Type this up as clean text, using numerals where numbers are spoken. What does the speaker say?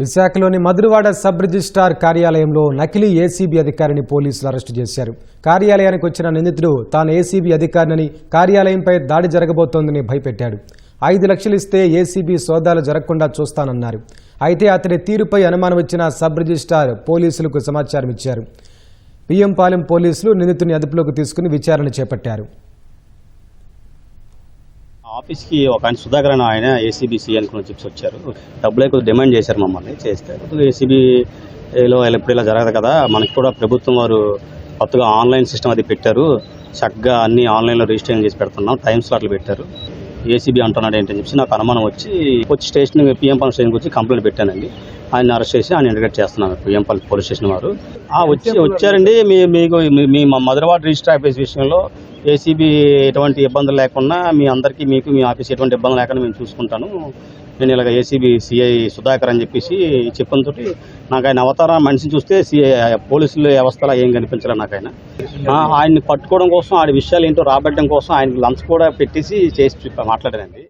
విశాఖలోని Madhurawada sub registrar కార్యాలయంలో నకిలీ ఏసీబీ అధికారిని పోలీసులు అరెస్టు చేశారు. కార్యాలయానికి వచ్చిన నిందితుడు తాను ఏసీబీ అధికారిని కార్యాలయంపై దాడి జరగబోతోందని భయపెట్టాడు. 5 లక్షలు ఇస్తే ఏసీబీ సోదాలు జరగకుండా చూస్తానన్నారు. అయితే అతడి తీరుపై అనుమానం వచ్చిన సబ్ రిజిస్ట్రార్ పోలీసులకు సమాచారం ఇచ్చారు. పిఎంపాలెం పోలీసులు నిందితుని అదుపులోకి తీసుకుని విచారణ చేపట్టారు. ఆఫీస్కి ఒక ఆయన సుధాకర్ అని ఆయన ఏసీబీసీ అనుకుని చెప్పి వచ్చారు. డబ్బులు ఎక్కువ డిమాండ్ చేశారు మమ్మల్ని. చేస్తే ఏసీబీలో ఎప్పుడు ఇలా జరగదు కదా, మనకి కూడా ప్రభుత్వం వారు కొత్తగా ఆన్లైన్ సిస్టమ్ అది పెట్టారు, చక్కగా అన్ని ఆన్లైన్లో రిజిస్ట్రేషన్ చేసి పెడుతున్నాం, టైం స్లాట్లు పెట్టారు, ఏసీబీ అంటున్నాడు ఏంటని చెప్పి నాకు అనుమానం వచ్చి స్టేషన్ పిఎంపాలెం స్టేషన్కి వచ్చి కంప్లైంట్ పెట్టానండి. ఆయన అరెస్ట్ చేసి ఆయన ఇంటిగ్రేట్ చేస్తున్నాను పిఎంపాలెం పోలీస్ స్టేషన్ వారు. వచ్చారండి. మీ మధురవాడ రిజిస్టర్ ఆఫీస్ విషయంలో ఏసీబీ ఎటువంటి ఇబ్బందులు లేకుండా మీ అందరికీ మీకు మీ ఆఫీస్ ఎటువంటి ఇబ్బందులు లేకుండా మేము చూసుకుంటాను, నేను ఇలాగ ఏసీబీ సిఐ సుధాకర్ అని చెప్పేసి చెప్పడంతో నాకు ఆయన అవతారం మనిషిని చూస్తే పోలీసుల వ్యవస్థలో ఏం కనిపించలేదు నాకు. ఆయన్ని పట్టుకోవడం కోసం, ఆడి విషయాలు ఏంటో రాబట్టడం కోసం ఆయన లంచ్ కూడా పెట్టేసి చేసి మాట్లాడానండి.